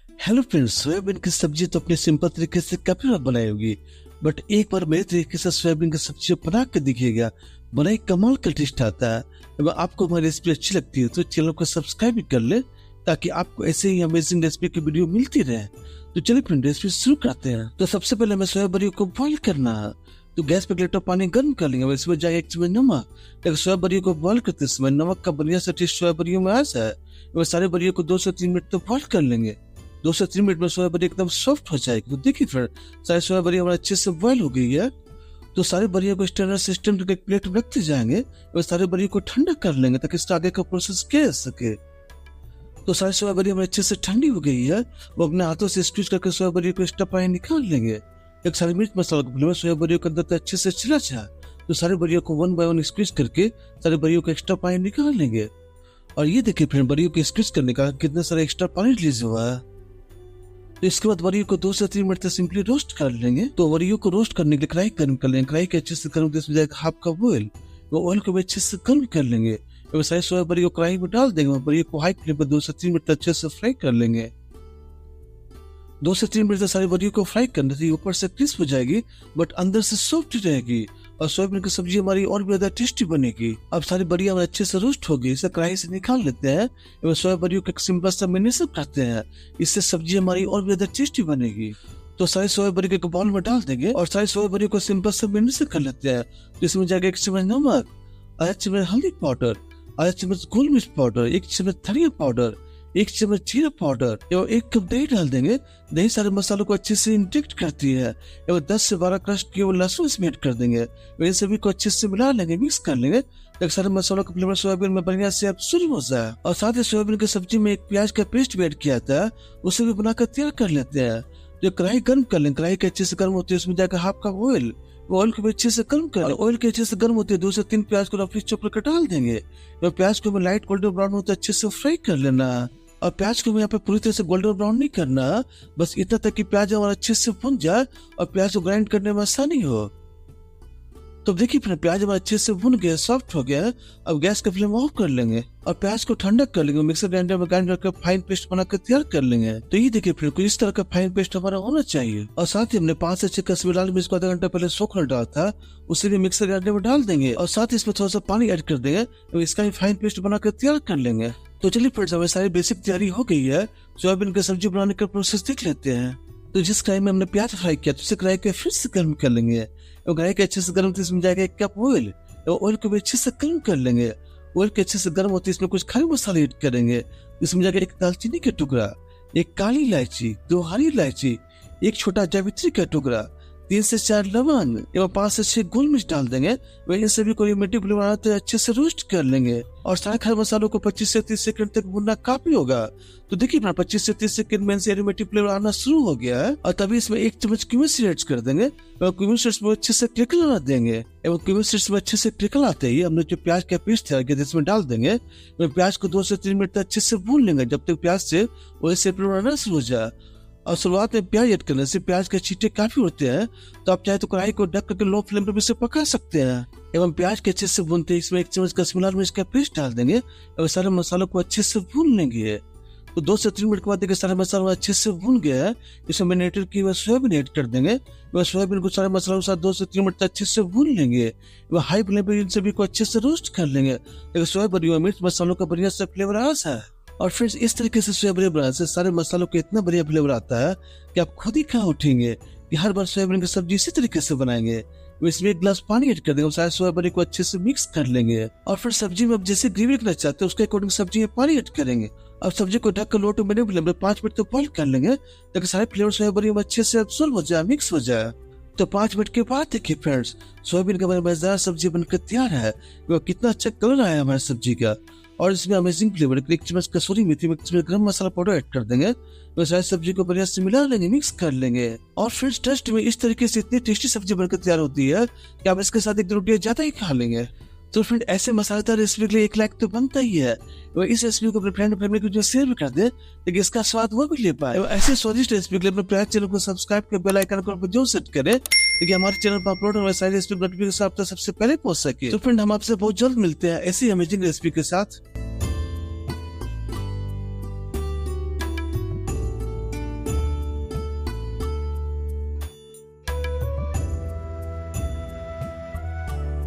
Hello friends, soybean की सब्जी तो अपने सिंपल तरीके से काफी बार बनाई होगी, बट एक बार मेरे तरीके से सोयाबीन की सब्जी बना के देखिएगा। बनाई कमाल का टेस्ट आता है। अगर आपको हमारी रेसिपी अच्छी लगती है तो चैनल को सब्सक्राइब भी कर ले, ताकि आपको ऐसे ही अमेजिंग रेसिपी की वीडियो मिलती रहे। तो चलिए फ्रेंड, रेसिपी शुरू करते हैं। तो सबसे पहले हमें सोयाबीन को बॉइल करना है। तो गैस पे 1 लीटर पानी गर्म कर लेंगे, इसमें जाएगा 1 चम्मच नमक। लेकिन सोयाबीन को बॉइल करते समय नमक का बढ़िया से टेस्ट सोयाबीन में आ जाए। सारे बरियों को 2 से 3 मिनट तक बॉइल कर लेंगे। 2 से 3 मिनट में सोयाबीन एकदम सॉफ्ट हो जाएगी। तो देखिए फ्रेंड, सारी सोयाबीन हमारे अच्छे से बॉइल हो गई है। तो सारे बरियों को स्टैंडर्ड सिस्टम के प्लेट में रखते जाएंगे और सारे बरियों को ठंडा कर लेंगे ताकि इसका आगे का प्रोसेस किया जा सके। तो सारी सोयाबीन हमारे अच्छे से ठंडी हो गई है। वो अपने हाथों से स्क्वीज करके सोयाबीन को एक्स्ट्रा पानी निकाल लेंगे। एक सारे मिर्च मसाला को भूले सोयाबीन के अंदर तो अच्छे से चला जाए। तो सारे बरियों को 1 बाय 1 स्क्वीज करके सारे बरियों को एक्स्ट्रा पानी निकाल लेंगे। और ये देखिए फ्रेंड, बरियों को स्क्वीज करने का कितना सारा एक्स्ट्रा पानी रिलीज हुआ है। तो इसके बाद वरियों को 2 से 3 मिनट तक सिंपली रोस्ट कर लेंगे। तो वरियों को रोस्ट करने के लिए कढ़ाई गर्म कर लेंगे। कढ़ाई के अच्छे से गर्म इसमें जाएगा हाफ कप ऑयल। वो ऑयल को भी अच्छे से गर्म कर लेंगे। और सारे सोयाबीन को कढ़ाई में डाल देंगे। बरियों को हाई फ्लेम पर 2 से 3 मिनट तक अच्छे से फ्राई कर लेंगे। 2 से 3 मिनट तक सारी बरियों को फ्राई करने से ऊपर से क्रिस्प हो जाएगी, बट अंदर से सॉफ्ट रहेगी और सोयाबीन की सब्जी हमारी और भी ज्यादा टेस्टी बनेगी। अब सारी बरियां हमारे अच्छे से रोस्ट हो गई। इसे कढ़ाई से निकाल लेते हैं और सोयाबीन को एक सिंपल सा मैरिनेशन करते हैं। इससे सब्जी हमारी और भी ज्यादा टेस्टी बनेगी। तो सारे सोयाबीन को बाउल में डाल देंगे और सारे सोयाबीन को सिंपल सा मैरिनेशन कर लेते हैं। तो इसमें जाएगा 1 चम्मच नमक, आधा चम्मच हल्दी पाउडर, आधा चम्मच गोल मिर्च पाउडर, 1 चम्मच धनिया पाउडर, 1 चम्मच जीरा पाउडर और 1 कप दही डाल देंगे। दही सारे मसालों को अच्छे से इंटेक्ट करती है। और 10 से 12 क्रश किए हुए लहसुन इसमें ऐड कर देंगे। इन सभी को अच्छे से मिला लेंगे, मिक्स कर लेंगे ताकि सारे मसालों का फ्लेवर सोयाबीन में बढ़िया से एब्सॉर्ब हो जाए। और साथ ही सोयाबीन की सब्जी में एक प्याज का पेस्ट भी ऐड किया था, उसे भी बनाकर तैयार कर लेते हैं। जो कढ़ाई गर्म कर लेंगे, कढ़ाई के अच्छे से गर्म होती है, उसमें जाकर हाफ कप ऑयल। ऑयल को भी अच्छे से गर्म कर, ऑयल के अच्छे से गर्म होते हैं 2 से 3 प्याज को रफली चॉप करके डाल देंगे। और प्याज को लाइट गोल्डन ब्राउन होते अच्छे से फ्राई कर लेना। और प्याज को यहाँ पे पूरी तरह से गोल्डन ब्राउन नहीं करना, बस इतना तक कि प्याज हमारा अच्छे से भुन जाए और प्याज को ग्राइंड करने में आसानी हो। तो देखिए फिर प्याज हमारा अच्छे से भुन गया, सॉफ्ट हो गया है। अब गैस का फ्लेम ऑफ कर लेंगे और प्याज को ठंडा कर लेंगे। मिक्सर ग्राइंडर में ग्राइंड करके फाइन पेस्ट बनाकर तैयार कर लेंगे। तो ये देखिए फिर कुछ इस तरह का फाइन पेस्ट हमारा होना चाहिए। और साथ ही हमने 5 से 6 कश्मीरी लाल मिर्च को आधा घंटा पहले सोखना डाला था, उसे भी मिक्सर ग्राइंडर में डाल देंगे और साथ ही इसमें थोड़ा सा पानी ऐड कर देंगे और इसका भी फाइन पेस्ट बनाकर तैयार कर लेंगे। तो चलिए फ्रेंड्स, हमारी सारी बेसिक तैयारी हो गई है। सोयाबीन की सब्जी बनाने का प्रोसेस देख लेते हैं। तो जिस कढ़ाई में हमने प्याज फ्राई किया, तो उसे कढ़ाई को फिर से गर्म कर लेंगे। और कढ़ाई के अच्छे से गर्म होते इसमें जाएगा 1 कप ऑयल। और ऑयल को भी अच्छे से गर्म कर लेंगे। ऑयल के अच्छे से गर्म होते इसमें कुछ खड़े मसाले ऐड करेंगे। इसमें जाएगा 1 दालचीनी का टुकड़ा, 1 काली इलायची, 2 हरी इलायची, 1 छोटा जावित्री का टुकड़ा, 3 से 4 लवंग एवं 5 से 6 गोल मिर्च डाल देंगे। वह इन सभी को मीठी फ्लेवर आते अच्छे से रोस्ट कर लेंगे। और सारे खड़े मसालों को 25 से 30 सेकंड तक भुनना काफी होगा। तो देखिए 25 से 30 सेकंड में से एरोमेटिक फ्लेवर आना शुरू हो गया है। और तभी इसमें 1 चम्मच क्यूमिन सीड ऐड कर देंगे और क्यूमिन सीड्स में अच्छे से क्रिकल आना देंगे। एवं क्यूमिन सीड्स में अच्छे से क्रिकल आते ही हमने जो प्याज का पेस्ट तैयार किया इसमें डाल देंगे। प्याज को 2 से 3 मिनट तक अच्छे से भून लेंगे, जब तक प्याज से वैसे फ्लेवर आना शुरू हो जाए। और शुरुआत में प्याज ऐड करने से प्याज के छींटे काफी होते हैं, तो आप चाहे तो कढ़ाई को ढक करके लो फ्लेम पर भी इसे पका सकते हैं। एवं प्याज के अच्छे से भूनते इसमें 1 चम्मच कश्मीरी लाल मिर्च का पेस्ट डाल देंगे और सारे मसालों को अच्छे से भून लेंगे। तो 2 से 3 मिनट के बाद देखिए सारे मसाला अच्छे से भून गया है। इसमें मैरिनेटेड की हुई सोयाबीन ऐड कर देंगे। वह सोयाबीन को सारे मसालों के साथ 2 से 3 मिनट तक अच्छे से भून लेंगे। वह हाई फ्लेम पर इन सभी को अच्छे से रोस्ट कर लेंगे। देखिए सोयाबीन और मिर्च मसालों का बढ़िया से फ्लेवर आ है। और फ्रेंड्स, इस तरीके से सोयाबीन बनाने से सारे मसालों को इतना बढ़िया फ्लेवर आता है कि आप खुद ही खा उठेंगे कि हर बार सोयाबीन की सब्जी इसी तरीके से बनाएंगे। इसमें 1 गिलास पानी ऐड कर देंगे और सारे सोयाबीन को अच्छे से मिक्स कर लेंगे। और फिर सब्जी में अब जैसे ग्रेवी रखना चाहते हैं उसके अकॉर्डिंग सब्जी में पानी ऐड करेंगे। अब सब्जी को ढककर लो टू मीडियम फ्लेम में 5 मिनट तक बॉइल कर लेंगे ताकि सारे फ्लेवर सोयाबीन में अच्छे से एब्सॉर्ब हो जाए, मिक्स हो जाए। तो 5 मिनट के बाद देखिए फ्रेंड्स, सोयाबीन का मजेदार सब्जी बनकर तैयार है। वो कितना अच्छा कलर आया हमारी सब्जी का। और इसमें अमेजिंग फ्लेवर 1 चम्मच कसूरी मेथी, 1 चम्मच गरम मसाला पाउडर ऐड कर देंगे। तो सारी सब्जी को बढ़िया से मिला लेंगे, मिक्स कर लेंगे। और फ्रेंड्स, टेस्ट में इस तरीके से इतनी टेस्टी सब्जी बनकर तैयार होती है कि आप इसके साथ 1 रोटी ज्यादा ही खा लेंगे। तो फ्रेंड, ऐसे मसालेदार रेसिपी के लिए 1 लाइक तो बनता ही है। वो इस रेसिपी को अपने फ्रेंड फैमिली को शेयर भी कर दे ताकि इसका स्वाद वो भी ले पाए। ऐसे स्वादिष्ट रेसिपी के लिए अपने प्यार चैनल को सब्सक्राइब कर बेल आइकन को जरूर सेट करें ताकि हमारे चैनल पर अपलोड होने सारी रेसिपी नोटिफिकेशन आप तक सबसे पहले पहुंच सके। तो फ्रेंड, हम आपसे बहुत जल्द मिलते हैं ऐसी अमेजिंग रेसिपी के साथ।